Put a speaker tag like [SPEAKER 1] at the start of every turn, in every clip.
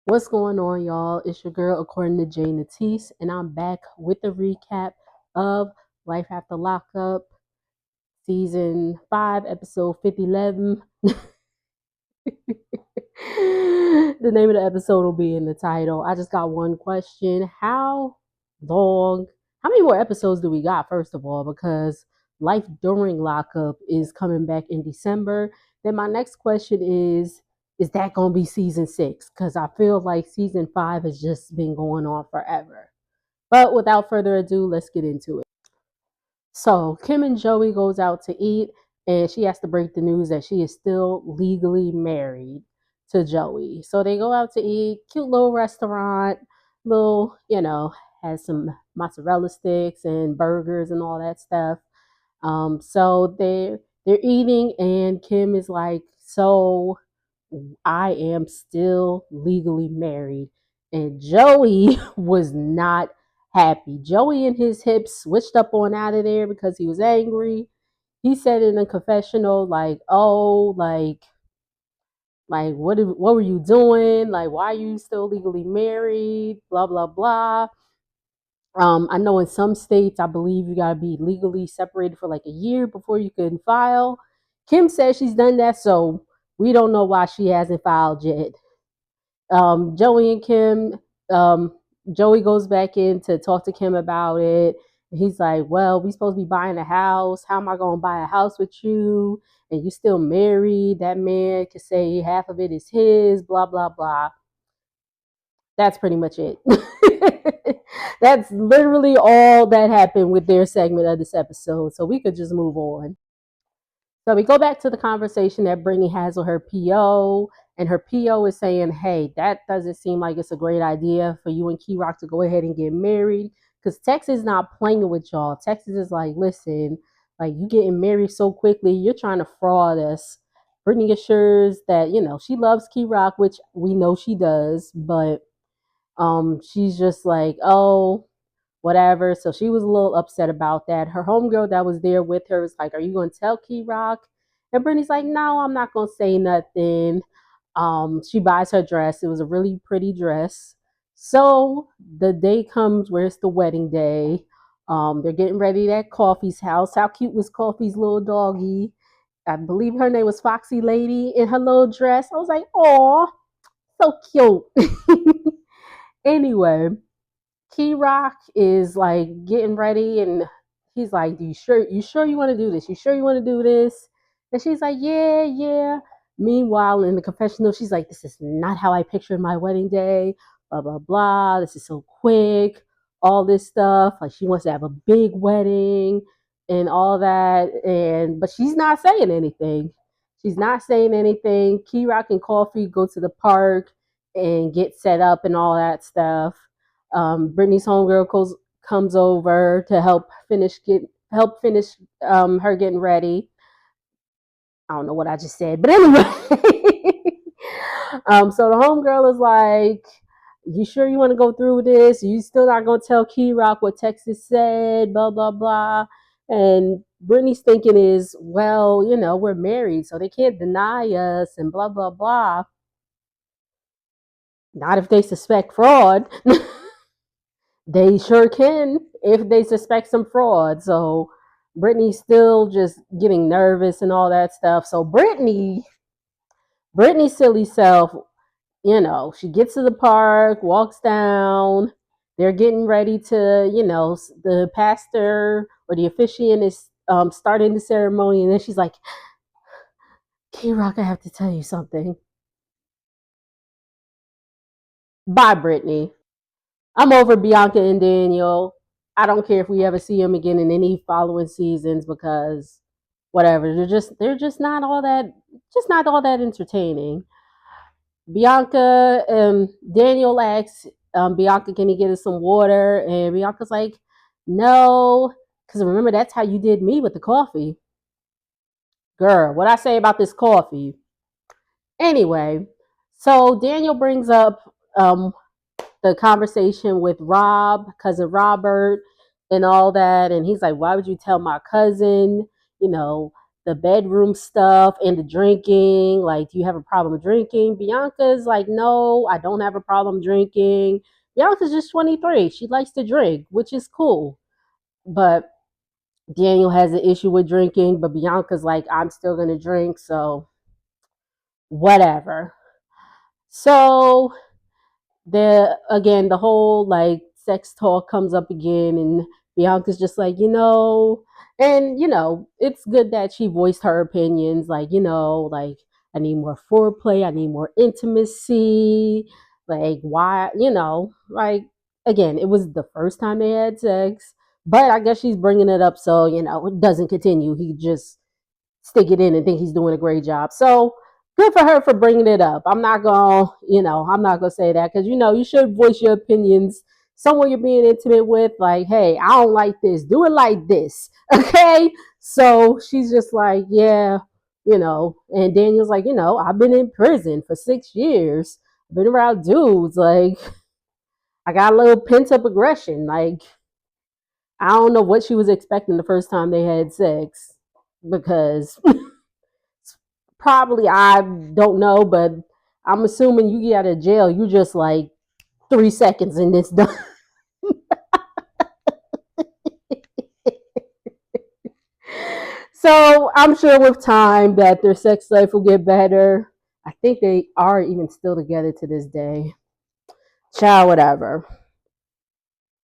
[SPEAKER 1] What's going on, y'all? It's your girl, according to Jay Natisse, and I'm back with a recap of Life After Lockup, Season 5, Episode 5011. The name of the episode will be in the title. I just got one question. How many more episodes do we got, first of all? Because Life During Lockup is coming back in December. Then my next question is that going to be season 6? Because I feel like season 5 has just been going on forever. But without further ado, let's get into it. So Kim and Joey goes out to eat, and she has to break the news that she is still legally married to Joey. So they go out to eat, cute little restaurant, little, has some mozzarella sticks and burgers and all that stuff. So they're eating, and Kim is like, "So I am still legally married," and Joey was not happy. Joey and his hips switched up on out of there because he was angry. He said in a confessional, like, "Oh, like what were you doing? Like, why are you still legally married? Blah blah blah." I know in some states, I believe you gotta be legally separated for like a year before you can file. Kim says she's done that, so we don't know why she hasn't filed yet. Joey and Kim, Joey goes back in to talk to Kim about it. He's like, "Well, we supposed to be buying a house. How am I going to buy a house with you? And you still married? That man could say half of it is his, blah, blah, blah." That's pretty much it. That's literally all that happened with their segment of this episode. So we could just move on. So we go back to the conversation that Brittany has with her PO, and her PO is saying, "Hey, that doesn't seem like it's a great idea for you and Key Rock to go ahead and get married, because Texas is not playing with y'all. Texas is like, listen, like you getting married so quickly, you're trying to fraud us." Brittany assures that she loves Key Rock, which we know she does, but she's just like, "Oh, whatever." So she was a little upset about that. Her homegirl that was there with her was like, "Are you going to tell Key Rock?" And Brittany's like, "No, I'm not going to say nothing." She buys her dress. It was a really pretty dress. So the day comes where it's the wedding day. They're getting ready at Coffee's house. How cute was Coffee's little doggy? I believe her name was Foxy Lady in her little dress. I was like, "Aw, so cute." Anyway, Key Rock is like getting ready, and he's like, You sure you want to do this? You sure you want to do this?" And she's like, "Yeah, yeah." Meanwhile, in the confessional, she's like, "This is not how I pictured my wedding day, blah blah blah. This is so quick, all this stuff. Like she wants to have a big wedding and all that." And but she's not saying anything. She's not saying anything. Key Rock and Coffee go to the park and get set up and all that stuff. Brittany's homegirl comes over to help finish her getting ready. I don't know what I just said, but anyway. So the homegirl is like, "You sure you want to go through with this? You still not gonna tell Key Rock what Texas said? Blah blah blah." And Brittany's thinking is, "Well, we're married, so they can't deny us and blah blah blah. Not if they suspect fraud." They sure can if they suspect some fraud. So Brittany's still just getting nervous and all that stuff. So Brittany's silly self, she gets to the park, walks down. They're getting ready to, the pastor or the officiant is starting the ceremony, and then she's like, "K Rock, I have to tell you something." Bye, Brittany. I'm over Bianca and Daniel. I don't care if we ever see them again in any following seasons because whatever. They're just not all that entertaining. Bianca Daniel asks Bianca, "Can he get us some water?" And Bianca's like, "No, because remember that's how you did me with the coffee, girl. What I say about this coffee?" Anyway, so Daniel brings up the conversation with cousin Robert, and all that. And he's like, "Why would you tell my cousin, you know, the bedroom stuff and the drinking. Like, do you have a problem drinking? Bianca's like, no, I don't have a problem drinking. Bianca's just 23. She likes to drink, which is cool. But Daniel has an issue with drinking, but Bianca's like, I'm still going to drink. So, whatever. So, the whole like sex talk comes up again, and Bianca's just like, and it's good that she voiced her opinions, like, like, I need more foreplay, I need more intimacy, like, why, like, again, it was the first time they had sex, but I guess she's bringing it up so it doesn't continue. He just stick it in and think he's doing a great job. So good for her for bringing it up. I'm not gonna say that, because you should voice your opinions. Someone you're being intimate with, like, hey, I don't like this. Do it like this, okay? So she's just like, yeah, And Daniel's like, I've been in prison for 6 years. I've been around dudes. Like, I got a little pent up aggression. Like, I don't know what she was expecting the first time they had sex, because probably, I don't know, but I'm assuming you get out of jail, you just like 3 seconds and it's done. So I'm sure with time that their sex life will get better. I think they are even still together to this day. Ciao, whatever.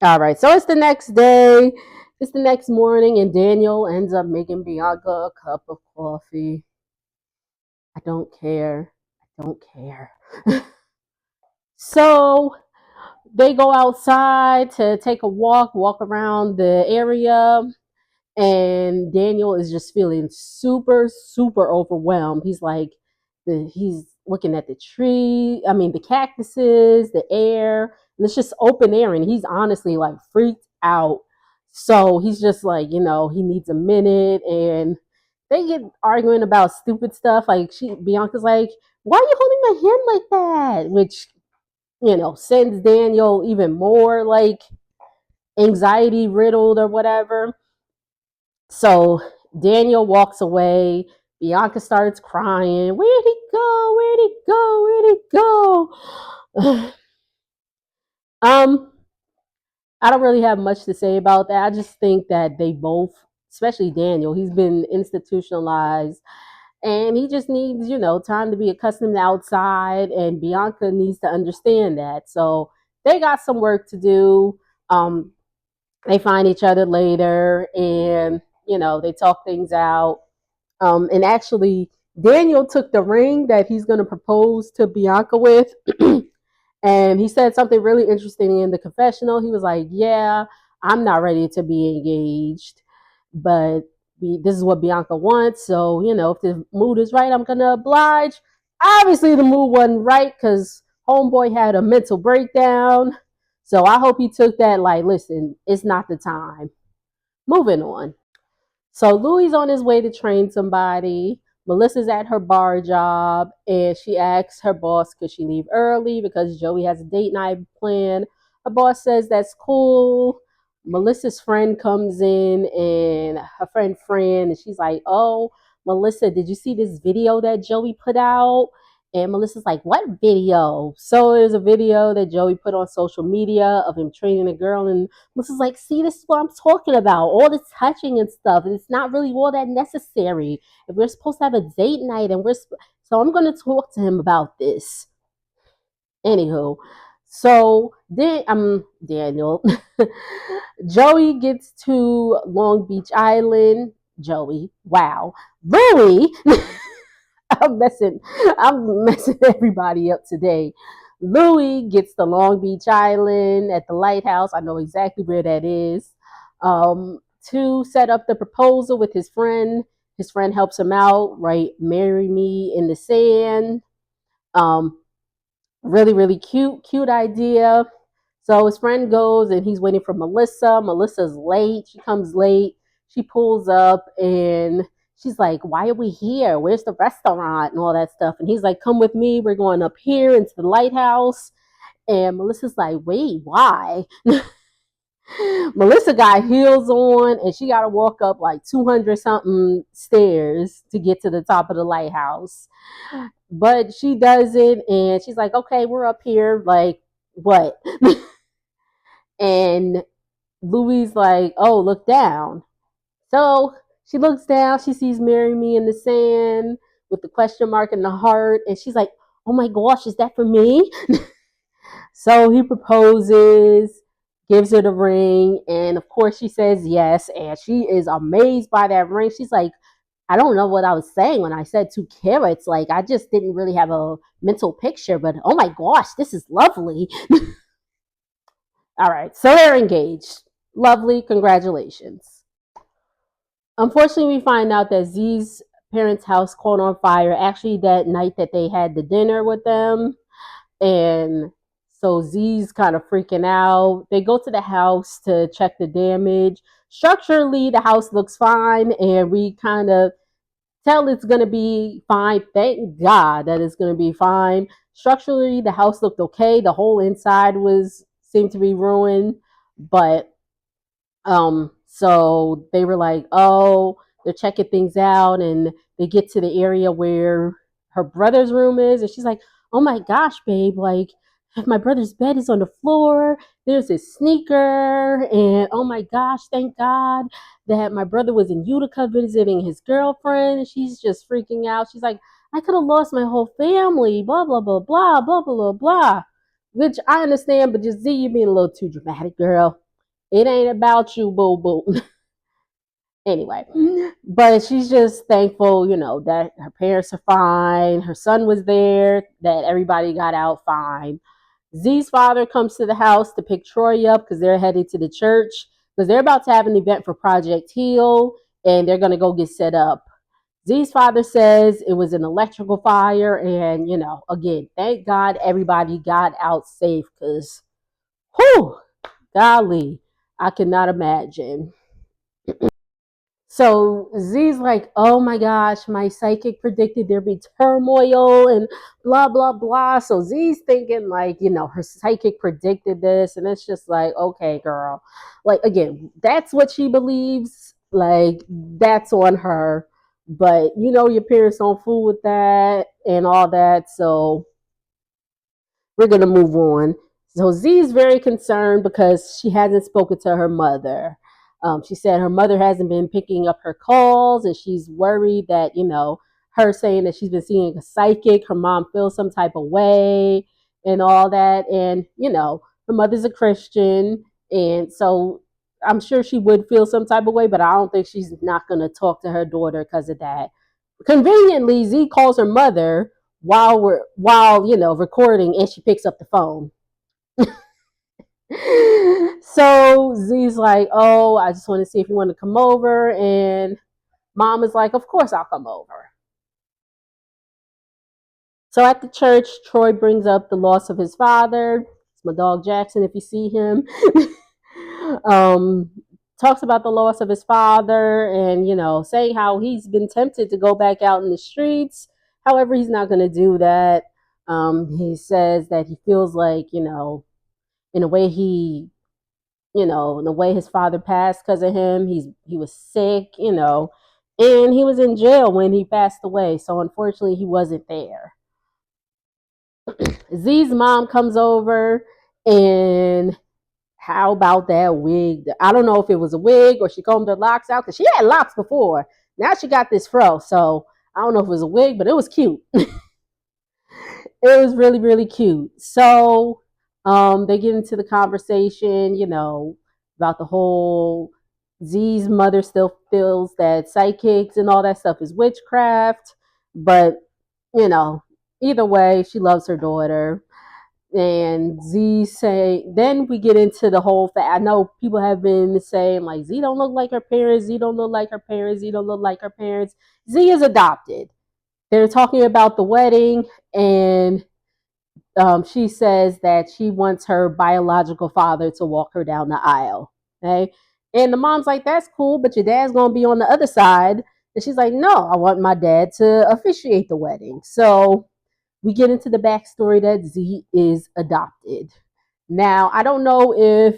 [SPEAKER 1] All right, so it's the next day. It's the next morning, and Daniel ends up making Bianca a cup of coffee. I don't care. I don't care. So they go outside to take a walk around the area, and Daniel is just feeling super, super overwhelmed. He's like, he's looking at the tree, I mean, the cactuses, the air, and it's just open air, and he's honestly like freaked out. So he's just like, he needs a minute, and they get arguing about stupid stuff. Like, Bianca's like, why are you holding my hand like that? Which sends Daniel even more like anxiety riddled or whatever. So Daniel walks away. Bianca starts crying. Where'd he go? Where'd he go? Where'd he go? um, I don't really have much to say about that. I just think that they both, especially Daniel, he's been institutionalized, and he just needs, time to be accustomed to outside, and Bianca needs to understand that. So they got some work to do. Um, they find each other later, and they talk things out. And actually, Daniel took the ring that he's going to propose to Bianca with. And he said something really interesting in the confessional. He was like, yeah, I'm not ready to be engaged, but this is what Bianca wants. So, if the mood is right, I'm going to oblige. Obviously, the mood wasn't right, because Homeboy had a mental breakdown. So I hope he took that like, listen, it's not the time. Moving on. So Louis on his way to train somebody. Melissa's at her bar job, and she asks her boss, could she leave early because Joey has a date night planned. Her boss says that's cool. Melissa's friend comes in, and her friend Fran, and she's like, oh, Melissa, did you see this video that Joey put out? And Melissa's like, what video? So there's a video that Joey put on social media of him training a girl, and Melissa's like, see, this is what I'm talking about. All this touching and stuff. It's not really all that necessary. If we're supposed to have a date night, so I'm going to talk to him about this. Anywho, so then Daniel. Joey gets to Long Beach Island. Joey, wow. Louis. I'm messing, I'm messing everybody up today. Louis gets to Long Beach Island at the lighthouse. I know exactly where that is. To set up the proposal with his friend. His friend helps him out, right? Marry me in the sand. Um, Really, really cute idea. So his friend goes, and he's waiting for Melissa. Melissa's late. She comes late. She pulls up, and she's like, why are we here? Where's the restaurant and all that stuff? And he's like, come with me. We're going up here into the lighthouse. And Melissa's like, wait, why? Melissa got heels on and she got to walk up like 200 something stairs to get to the top of the lighthouse. But she does it and she's like, okay, we're up here. Like, what? And Louie's like, oh, look down. So she looks down, she sees Marry Me in the sand with the question mark in the heart. And she's like, oh my gosh, is that for me? So he proposes, gives her the ring, and of course she says yes. And she is amazed by that ring. She's like, I don't know what I was saying when I said 2 carats. Like, I just didn't really have a mental picture, but oh my gosh, this is lovely. All right, so they're engaged. Lovely, congratulations. Unfortunately, we find out that Z's parents' house caught on fire actually that night that they had the dinner with them. And so Z's kind of freaking out. They go to the house to check the damage. Structurally, the house looks fine, and we kind of tell it's going to be fine. Thank God that it's going to be fine. Structurally, the house looked okay. The whole inside was seemed to be ruined, but so they were like, oh, they're checking things out, and they get to the area where her brother's room is, and she's like, oh my gosh, babe, like my brother's bed is on the floor. There's his sneaker, and oh my gosh, thank God that my brother was in Utica visiting his girlfriend. And she's just freaking out. She's like, I could have lost my whole family, blah blah blah blah blah blah blah. Which I understand, but just Z, you being a little too dramatic, girl. It ain't about you, boo boo. Anyway, but she's just thankful, that her parents are fine. Her son was there, that everybody got out fine. Z's father comes to the house to pick Troy up because they're headed to the church because they're about to have an event for Project Heal and they're going to go get set up. Z's father says it was an electrical fire, and, again, thank God everybody got out safe because, whew, golly, I cannot imagine. So Z's like, oh my gosh, my psychic predicted there'd be turmoil and blah, blah, blah. So Z's thinking like, her psychic predicted this. And it's just like, okay, girl. Like, again, that's what she believes. Like, that's on her. But, your parents don't fool with that and all that. So we're going to move on. So Z is very concerned because she hasn't spoken to her mother. She said her mother hasn't been picking up her calls, and she's worried that, her saying that she's been seeing a psychic, her mom feels some type of way and all that. And, her mother's a Christian. And so I'm sure she would feel some type of way, but I don't think she's not going to talk to her daughter because of that. Conveniently, Z calls her mother while recording, and she picks up the phone. So Z's like, oh, I just want to see if you want to come over, and mom is like, of course I'll come over. So at the church, Troy brings up the loss of his father. It's my dog Jackson, if you see him. um, Talks about the loss of his father, and saying how he's been tempted to go back out in the streets. However, he's not going to do that. He says that he feels like, in a way in the way his father passed because of him. He was sick, and he was in jail when he passed away. So unfortunately, he wasn't there. Z's mom comes over, and how about that wig? I don't know if it was a wig or she combed her locks out because she had locks before. Now she got this fro, so I don't know if it was a wig, but it was cute. It was really, really cute. So they get into the conversation, about the whole Z's mother still feels that psychics and all that stuff is witchcraft. But, you know, either way, she loves her daughter. And Z say, then we get into the whole fact. I know people have been saying, like, Z don't look like her parents, Z don't look like her parents, Z don't look like her parents. Z is adopted. They're talking about the wedding, and she says that she wants her biological father to walk her down the aisle. Okay. And the mom's like, that's cool, but your dad's going to be on the other side. And she's like, no, I want my dad to officiate the wedding. So we get into the backstory that Z is adopted. Now, I don't know if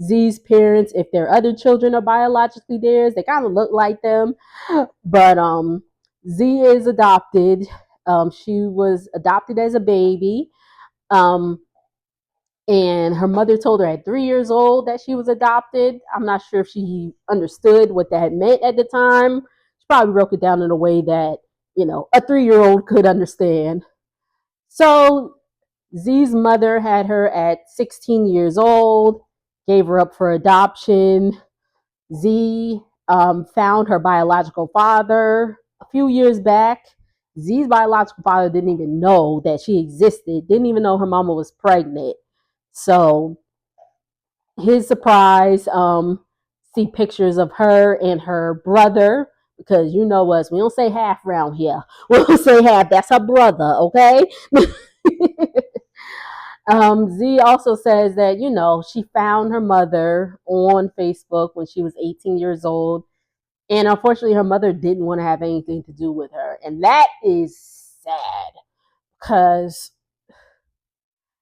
[SPEAKER 1] Z's parents, if their other children are biologically theirs, they kind of look like them. But Z is adopted. She was adopted as a baby. Um, and her mother told her at 3 years old that she was adopted. I'm not sure if she understood what that meant at the time. She probably broke it down in a way that, a 3 year old could understand. So Z's mother had her at 16 years old, gave her up for adoption. Z found her biological father a few years back. Z's biological father didn't even know that she existed, didn't even know her mama was pregnant. So his surprise, see pictures of her and her brother, because you know us, we don't say half around here. We don't say half, that's her brother, okay? Z also says that, she found her mother on Facebook when she was 18 years old. And unfortunately, her mother didn't want to have anything to do with her. And that is sad because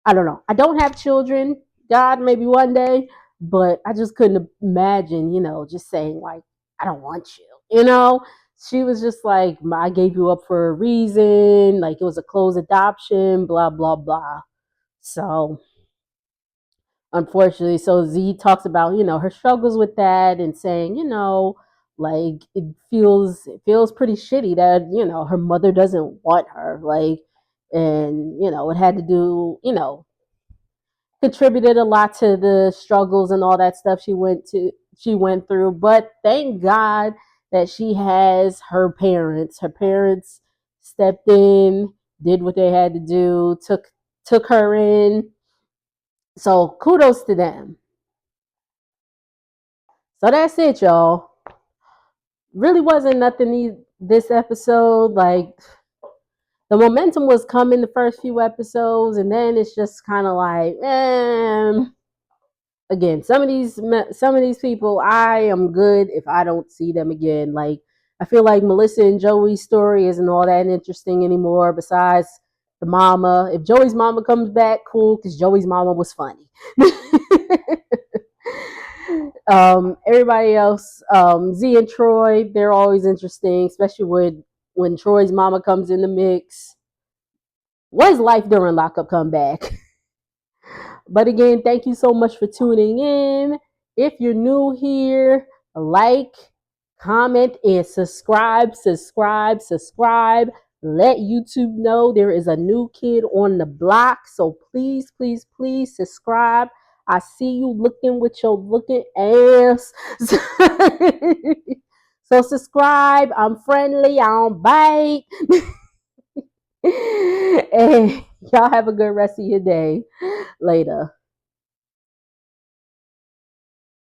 [SPEAKER 1] I don't know. I don't have children. God, maybe one day. But I just couldn't imagine, just saying, like, I don't want you. She was just like, I gave you up for a reason. Like, it was a closed adoption, blah, blah, blah. So unfortunately, so Z talks about, her struggles with that and saying, like it feels pretty shitty that, her mother doesn't want her. Like, and it had to do, contributed a lot to the struggles and all that stuff she went through. But thank God that she has her parents. Her parents stepped in, did what they had to do, took her in. So kudos to them. So that's it, y'all. Really wasn't nothing this episode. Like, the momentum was coming the first few episodes, and then it's just kind of like, again, some of these people, I am good if I don't see them again. Like, I feel like Melissa and Joey's story isn't all that interesting anymore. Besides the mama, if Joey's mama comes back, cool, because Joey's mama was funny. Everybody else, Z and Troy, they're always interesting, especially when Troy's mama comes in the mix. What is life during lockup come back? But again, thank you so much for tuning in. If you're new here, like, comment, and subscribe. Let YouTube know there is a new kid on the block. So please, please, please subscribe. I see you looking with your looking ass. So subscribe. I'm friendly. I don't bite. And y'all have a good rest of your day. Later.